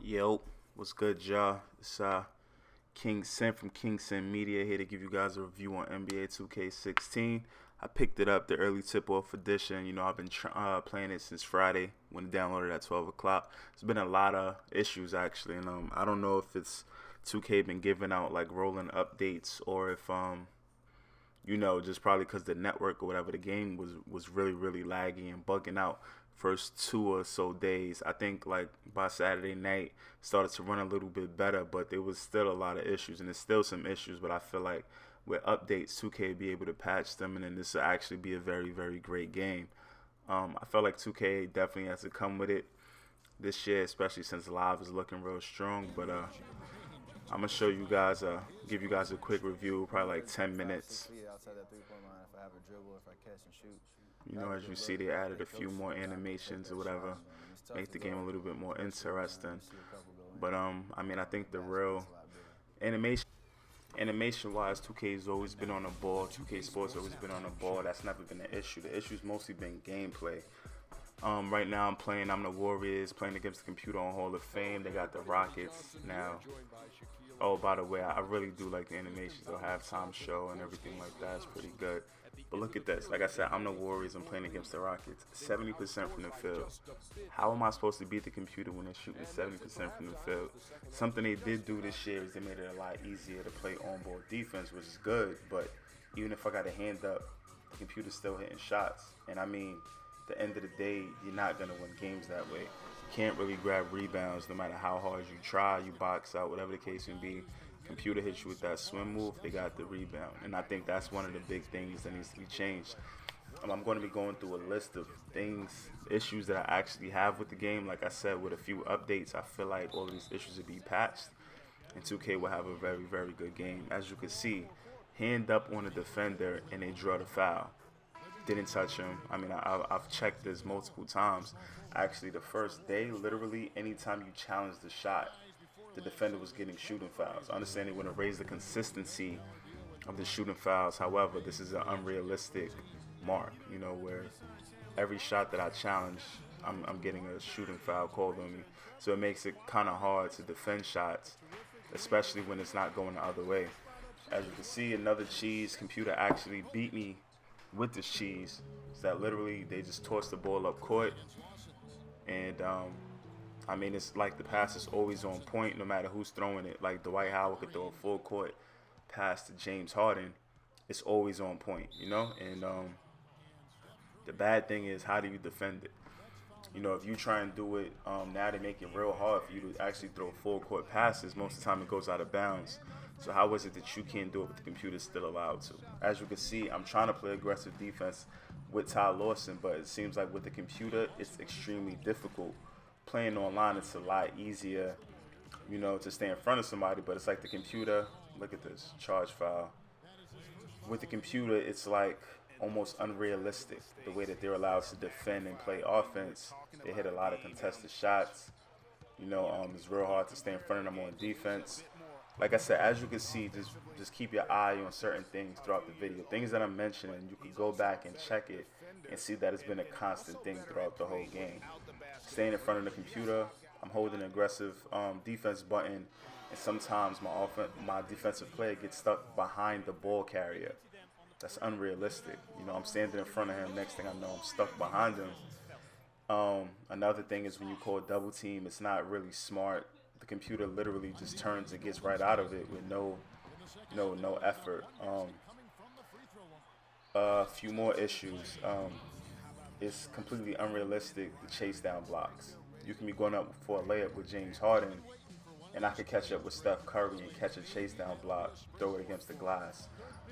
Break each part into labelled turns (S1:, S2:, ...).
S1: Yo, what's good, y'all? It's King Sin from King Sin Media here to give you guys a review on NBA 2K16. I picked it up the early tip-off edition. I've been playing it since Friday when it downloaded at 12 o'clock. There's been a lot of issues actually, and I don't know if it's 2K been giving out like rolling updates or if just probably because the network or whatever, the game was really laggy and bugging out first 2 or so days. I think like by Saturday night started to run a little bit better, but there was still a lot of issues, and there's still some issues. But I feel like with updates, 2K be able to patch them, and then this will actually be a very great game. I felt like 2K definitely has to come with it this year, especially since live is looking real strong. But I'm gonna show you guys, give you guys a quick review, probably like 10 minutes. As you see, they added a few more animations or whatever, make the game a little bit more interesting. But I think the real animation wise, 2K has always been on the ball. 2K Sports always been on the ball. That's never been the issue. The issue's mostly been gameplay. Right now I'm the Warriors playing against the computer on Hall of Fame. They got the Rockets now. Oh, by the way, I really do like the animations, the halftime show and everything like that. It's pretty good. But look at this. Like I said, I'm the Warriors. I'm playing against the Rockets. 70% from the field. How am I supposed to beat the computer when they're shooting 70% from the field? Something they did do this year is they made it a lot easier to play on-ball defense, which is good. But even if I got a hand up, the computer's still hitting shots. And at the end of the day, you're not going to win games that way. You can't really grab rebounds no matter how hard you try. You box out, whatever the case may be. Computer hits you with that swim move, they got the rebound. And I think that's one of the big things that needs to be changed. I'm going to be going through a list of issues that I actually have with the game. Like I said, with a few updates, I feel like all of these issues will be patched, and 2K will have a very good game. As you can see, hand up on a defender and they draw the foul. Didn't touch him. I've checked this multiple times. Actually, the first day, literally, anytime you challenge the shot, the defender was getting shooting fouls. I understand they want to raise the consistency of the shooting fouls. However, this is an unrealistic mark, where every shot that I challenge, I'm getting a shooting foul called on me. So it makes it kind of hard to defend shots, especially when it's not going the other way. As you can see, another cheese computer actually beat me with this cheese. Is that literally they just tossed the ball up court, and it's like the pass is always on point no matter who's throwing it. Like Dwight Howard could throw a full court pass to James Harden. It's always on point, And the bad thing is, how do you defend it? If you try and do it, now they make it real hard for you to actually throw full court passes. Most of the time it goes out of bounds. So how is it that you can't do it but the computer's still allowed to? As you can see, I'm trying to play aggressive defense with Ty Lawson, but it seems like with the computer, it's extremely difficult. Playing online, it's a lot easier, to stay in front of somebody, but it's like the computer, look at this, charge foul. With the computer, it's like almost unrealistic the way that they're allowed to defend and play offense. They hit a lot of contested shots. It's real hard to stay in front of them on defense. Like I said, as you can see, just keep your eye on certain things throughout the video. Things that I'm mentioning, you can go back and check it and see that it's been a constant thing throughout the whole game. Staying in front of the computer, I'm holding an aggressive defense button, and sometimes my defensive player gets stuck behind the ball carrier. That's unrealistic. I'm standing in front of him. Next thing I know, I'm stuck behind him. Another thing is when you call double team, it's not really smart. The computer literally just turns and gets right out of it with no effort. A few more issues. It's completely unrealistic, the chase down blocks. You can be going up for a layup with James Harden, and I could catch up with Steph Curry and catch a chase down block, throw it against the glass.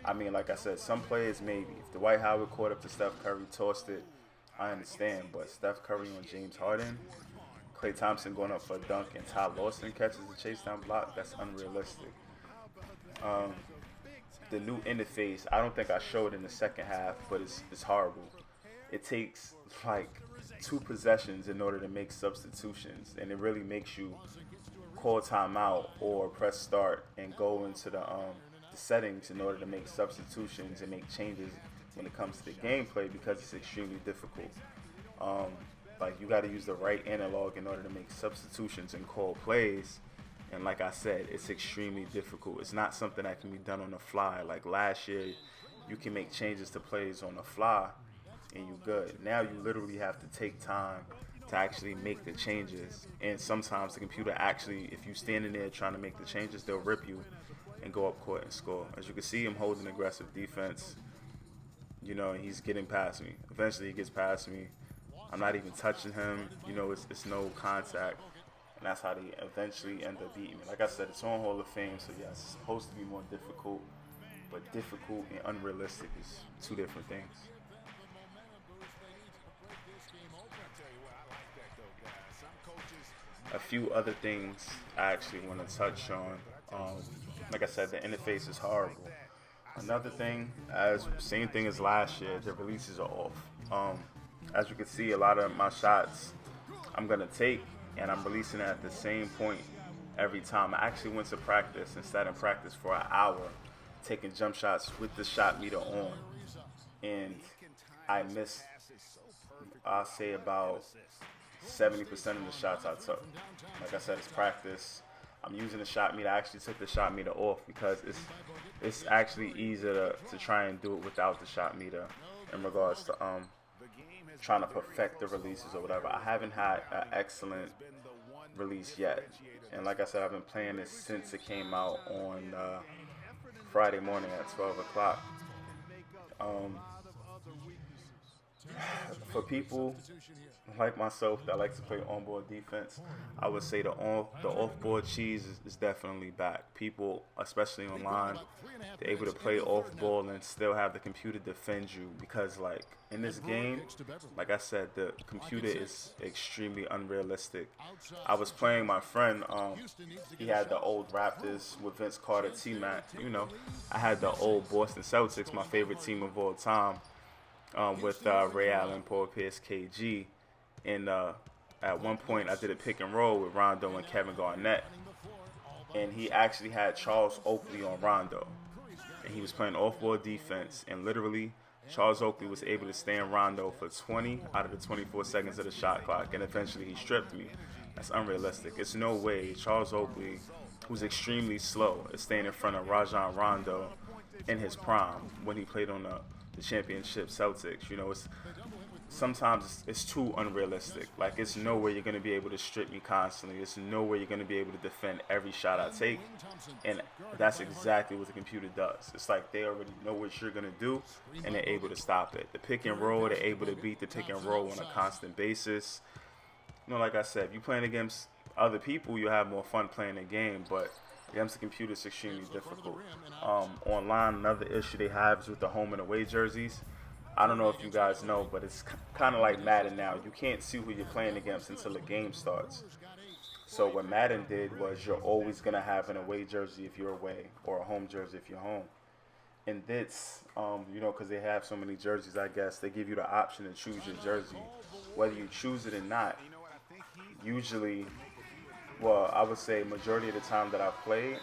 S1: Like I said, some players maybe. If Dwight Howard caught up to Steph Curry, tossed it, I understand. But Steph Curry on James Harden, Klay Thompson going up for a dunk, and Ty Lawson catches a chase down block, that's unrealistic. The new interface, I don't think I showed in the second half, but it's horrible. It takes like 2 possessions in order to make substitutions, and it really makes you call timeout or press start and go into the settings in order to make substitutions and make changes when it comes to the gameplay, because it's extremely difficult. Like, you got to use the right analog in order to make substitutions and call plays. And like I said, it's extremely difficult. It's not something that can be done on the fly. Like last year, you can make changes to plays on the fly and you good. Now you literally have to take time to actually make the changes. And sometimes the computer actually, if you standing there trying to make the changes, they'll rip you and go up court and score. As you can see, I'm holding aggressive defense. You know, and he's getting past me. Eventually he gets past me. I'm not even touching him. You know, it's no contact. And that's how they eventually end up beating me. Like I said, it's on Hall of Fame, so yeah, it's supposed to be more difficult. But difficult and unrealistic is two different things. A few other things I actually want to touch on. Like I said, the interface is horrible. Another thing, same thing as last year, the releases are off. As you can see, a lot of my shots I'm going to take, and I'm releasing it at the same point every time. I actually went to practice and sat in practice for an hour, taking jump shots with the shot meter on. And I missed, I'll say about 70% of the shots I took. Like I said, it's practice. I'm using the shot meter. I actually took the shot meter off because it's actually easier to try and do it without the shot meter in regards to trying to perfect the releases or whatever. I haven't had an excellent release yet. And like I said, I've been playing this since it came out on Friday morning at 12 o'clock. For people like myself that like to play on-board defense, I would say the off-board cheese is definitely back. People, especially online, they're able to play off-ball and still have the computer defend you because, like, in this game, like I said, the computer is extremely unrealistic. I was playing my friend, he had the old Raptors with Vince Carter, T-Mac. You know, I had the old Boston Celtics, my favorite team of all time, with Ray Allen, Paul Pierce, KG. And at one point, I did a pick and roll with Rondo and Kevin Garnett. And he actually had Charles Oakley on Rondo. And he was playing off-ball defense. And literally, Charles Oakley was able to stay in Rondo for 20 out of the 24 seconds of the shot clock. And eventually, he stripped me. That's unrealistic. It's no way Charles Oakley, who's extremely slow, is staying in front of Rajon Rondo in his prime when he played on the championship Celtics. You know, sometimes it's too unrealistic. Like, it's no way you're going to be able to strip me constantly. It's no way you're going to be able to defend every shot I take. And that's exactly what the computer does. It's like they already know what you're going to do, and they're able to stop it. The pick and roll, they're able to beat the pick and roll on a constant basis. You know, like I said, if you're playing against other people, you'll have more fun playing the game, but against the computer, it's extremely difficult. Online, another issue they have is with the home and away jerseys. I don't know if you guys know, but it's kind of like Madden now. You can't see who you're playing against until the game starts. So what Madden did was you're always going to have an away jersey if you're away or a home jersey if you're home. And this, you know, because they have so many jerseys, I guess, they give you the option to choose your jersey. Whether you choose it or not, usually, well, I would say majority of the time that I've played,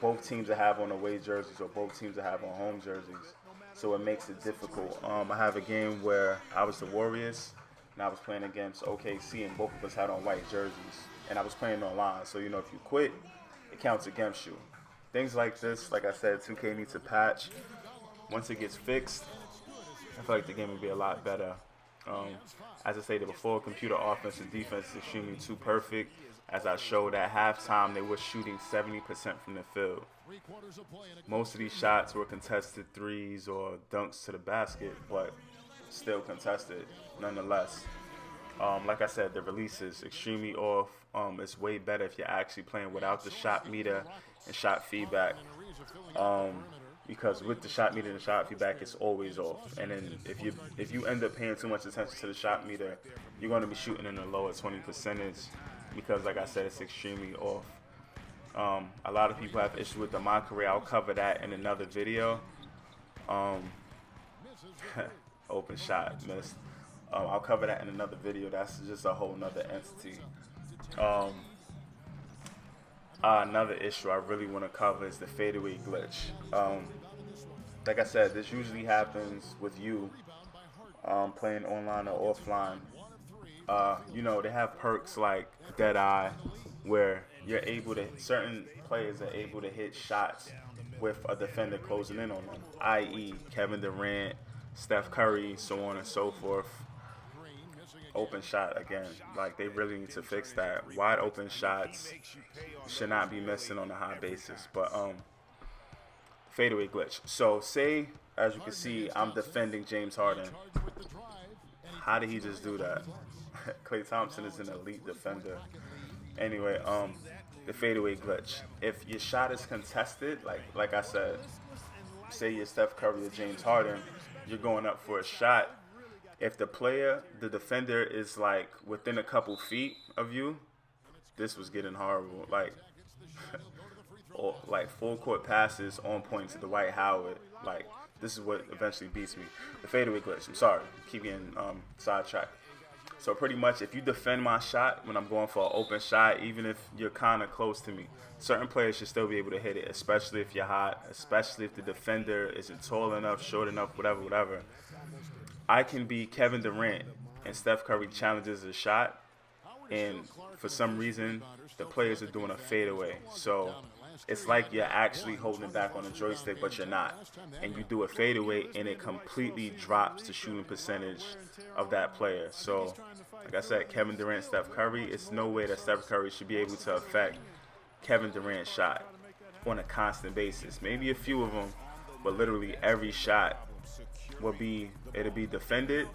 S1: both teams that have on away jerseys or both teams that have on home jerseys. So it makes it difficult. I have a game where I was the Warriors and I was playing against OKC and both of us had on white jerseys. And I was playing online. So, you know, if you quit, it counts against you. Things like this, like I said, 2K needs a patch. Once it gets fixed, I feel like the game will be a lot better. As I stated before, computer offense and defense is extremely too perfect. As I showed at halftime, they were shooting 70% from the field. Most of these shots were contested threes or dunks to the basket, but still contested nonetheless. Like I said, the release is extremely off. It's way better if you're actually playing without the shot meter and shot feedback. Because with the shot meter and the shot feedback, it's always off. And then if you end up paying too much attention to the shot meter, you're going to be shooting in the lower 20% because, like I said, it's extremely off. A lot of people have issues with the my career. I'll cover that in another video. Open shot, missed. I'll cover that in another video. That's just a whole nother entity. Another issue I really want to cover is the fadeaway glitch. Like I said, this usually happens with you playing online or offline. They have perks like Deadeye, where you're able to certain players are able to hit shots with a defender closing in on them, i.e., Kevin Durant, Steph Curry, so on and so forth. Open shot again, like they really need to fix that. Wide open shots should not be missing on a high basis. But fadeaway glitch. So say, as you can see, I'm defending James Harden. How did he just do that? Klay Thompson is an elite defender. Anyway, the fadeaway glitch. If your shot is contested, like I said, say you're Steph Curry or James Harden, you're going up for a shot. If the defender is like within a couple feet of you, this was getting horrible. Like full court passes on point to Dwight Howard. Like this is what eventually beats me. The fadeaway glitch. I'm sorry, keep getting sidetracked. So pretty much, if you defend my shot when I'm going for an open shot, even if you're kind of close to me, certain players should still be able to hit it, especially if you're hot, especially if the defender isn't tall enough, short enough, whatever. I can be Kevin Durant and Steph Curry challenges a shot, and for some reason, the players are doing a fadeaway. So it's like you're actually holding back on the joystick, but you're not. And you do a fadeaway, and it completely drops the shooting percentage of that player. So, like I said, Kevin Durant, Steph Curry, it's no way that Steph Curry should be able to affect Kevin Durant's shot on a constant basis. Maybe a few of them, but literally every shot it'll be defended,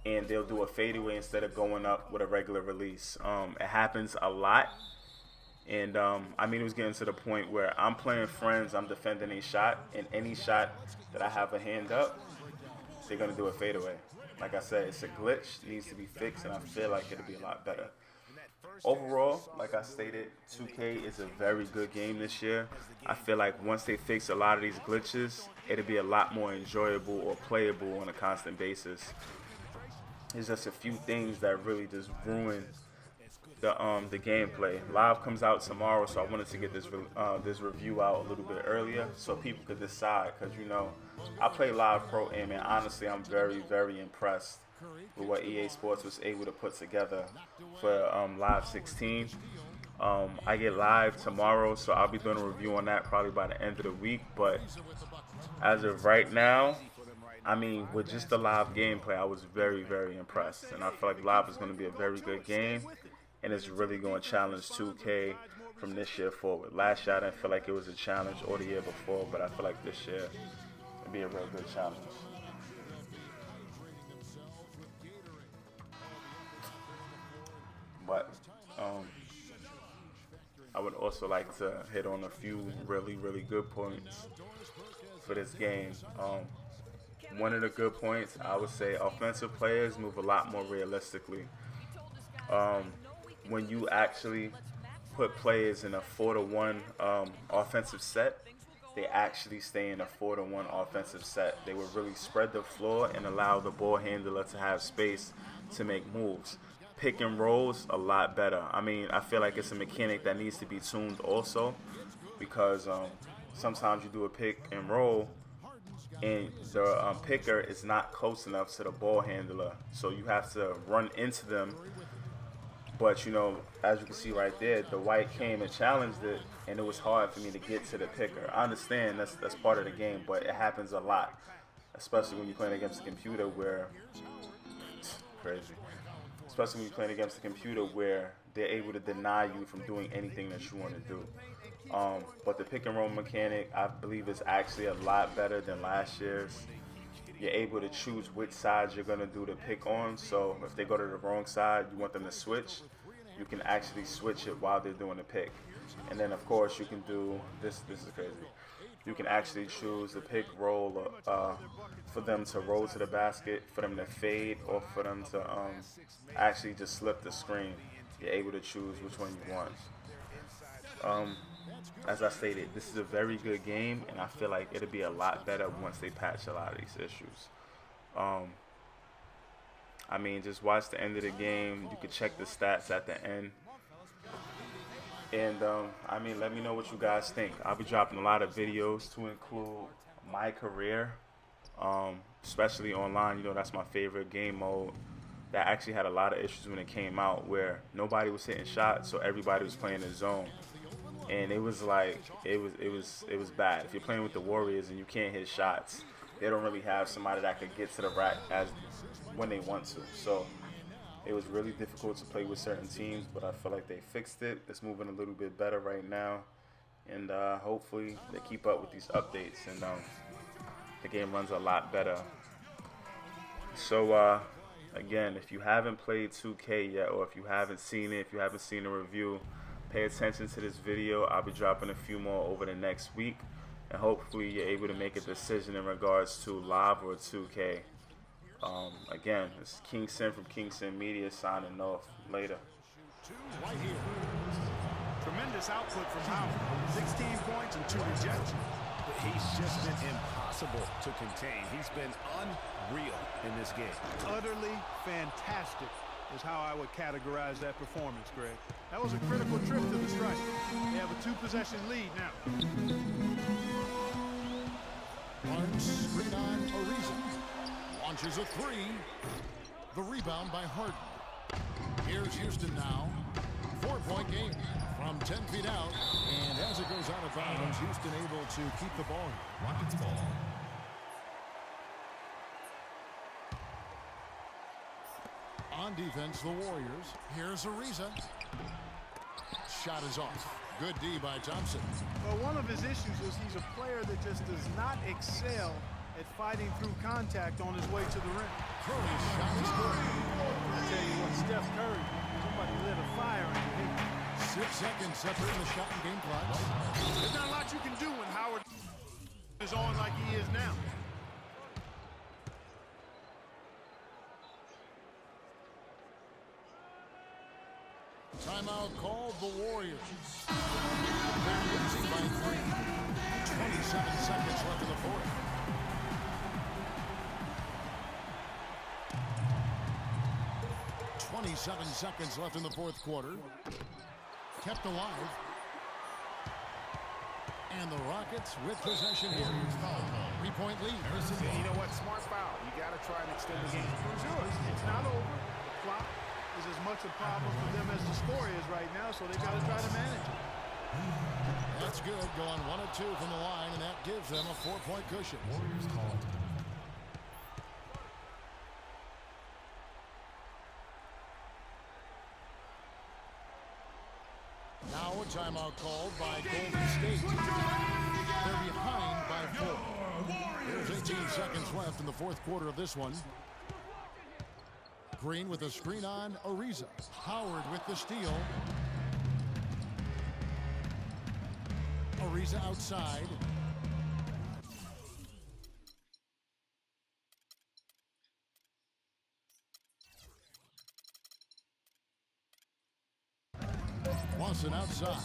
S1: and they'll do a fadeaway instead of going up with a regular release. It happens a lot. And, it was getting to the point where I'm playing friends, I'm defending a shot, and any shot that I have a hand up, they're going to do a fadeaway. Like I said, it's a glitch, it needs to be fixed, and I feel like it'll be a lot better. Overall, like I stated, 2K is a very good game this year. I feel like once they fix a lot of these glitches, it'll be a lot more enjoyable or playable on a constant basis. There's just a few things that really just ruin the gameplay. Live comes out tomorrow, so I wanted to get this review out a little bit earlier so people could decide. Because I play Live Pro Am, and honestly, I'm very, very impressed with what EA Sports was able to put together for Live 16. I get Live tomorrow, so I'll be doing a review on that probably by the end of the week. But as of right now, with just the Live gameplay, I was very, very impressed. And I feel like Live is going to be a very good game, and it's really going to challenge 2K from this year forward. Last year, I didn't feel like it was a challenge, or the year before, but I feel like this year it'll be a real good challenge. But I would also like to hit on a few really, really good points for this game. One of the good points, I would say, offensive players move a lot more realistically. When you actually put players in a 4-to-1 offensive set, they actually stay in a 4-to-1 offensive set. They would really spread the floor and allow the ball handler to have space to make moves. Pick and rolls a lot better. I feel like it's a mechanic that needs to be tuned also, because sometimes you do a pick and roll and the picker is not close enough to the ball handler, so you have to run into them. But as you can see right there, the white came and challenged it, and it was hard for me to get to the picker. I understand that's part of the game, but it happens a lot, especially when you're playing against a computer where they're able to deny you from doing anything that you want to do. But the pick and roll mechanic, I believe, is actually a lot better than last year's. You're able to choose which side you're going to do the pick on. So if they go to the wrong side, you want them to switch, you can actually switch it while they're doing the pick. And then, of course, you can do this. This is crazy. You can actually choose the pick roll for them to roll to the basket, for them to fade, or for them to actually just slip the screen. You're able to choose which one you want. As I stated, this is a very good game, and I feel like it'll be a lot better once they patch a lot of these issues. Just watch the end of the game. You can check the stats at the end. And, let me know what you guys think. I'll be dropping a lot of videos to include my career, especially online. That's my favorite game mode. that actually had a lot of issues when it came out, where nobody was hitting shots, so everybody was playing the zone, and it was like it was bad. If you're playing with the Warriors and you can't hit shots, they don't really have somebody that could get to the rack as when they want to. So it was really difficult to play with certain teams, but I feel like they fixed it. It's moving a little bit better right now, and hopefully they keep up with these updates, and the game runs a lot better. So again, if you haven't played 2K yet, or if you haven't seen it, if you haven't seen a review, pay attention to this video. I'll be dropping a few more over the next week, and hopefully you're able to make a decision in regards to live or 2K. Again, this is Kingston from Kingston Media signing off. Later.
S2: Right here. Tremendous output from Howard. 16 points and 2 rejections. But he's just been impossible to contain. He's been unreal in this game.
S3: Utterly fantastic is how I would categorize that performance, Greg. That was a critical trip to the strike. They have a 2-possession lead now.
S4: Barnes, screen on Ariza. Launches a 3. The rebound by Harden. Here's Houston now. 4-point game from 10 feet out. And as it goes out of bounds, Houston able to keep the ball. Rockets ball. On defense, the Warriors. Here's Ariza. Shot is off. Good D by Thompson.
S3: Well, one of his issues is he's a player that just does not excel at fighting through contact on his way to the rim.
S4: Curry's shot is good.
S3: I tell you what, Steph Curry, somebody lit a fire under him.
S4: 6 seconds separating the shot and game clock.
S3: There's not a lot you can do when Howard is on like he is now.
S4: Timeout called the Warriors. They're losing by 3. 27 seconds left in the fourth. .27 seconds left in the fourth quarter. Kept alive. And the Rockets with possession here. 3-point lead.
S2: You know what? Smart foul. You got to try and extend the game.
S3: Sure, it's not over. The clock is as much a problem for them as the score is right now, so they got to try to manage it.
S4: That's good. Going 1 of 2 from the line, and that gives them a 4-point cushion. Warriors call it. Now a timeout called by Golden State. They're behind by 4. There's 18 seconds left in the fourth quarter of this one. Green with a screen on Ariza. Howard with the steal. Ariza outside. Watson outside.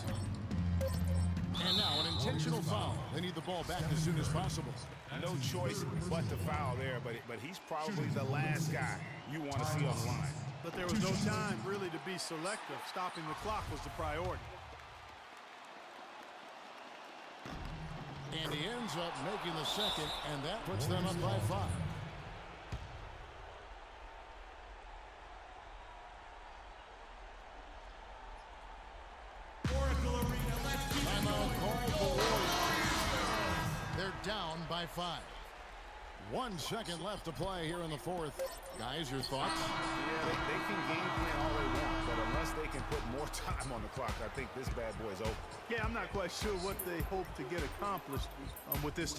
S4: And now an intentional foul. They need the ball back as soon as possible.
S2: No choice but to foul there, but he's probably the last guy you want to see on the line.
S3: But there was no time really to be selective. Stopping the clock was the priority.
S4: And he ends up making the second, and that puts them up by 5. Timeout called the Warriors. They're down by 5. 1 second left to play here in the fourth. Guys, your thoughts?
S2: Yeah, they can game plan all they want, but unless they can put more time on the clock, I think this bad boy is over.
S3: Yeah, I'm not quite sure what they hope to get accomplished with this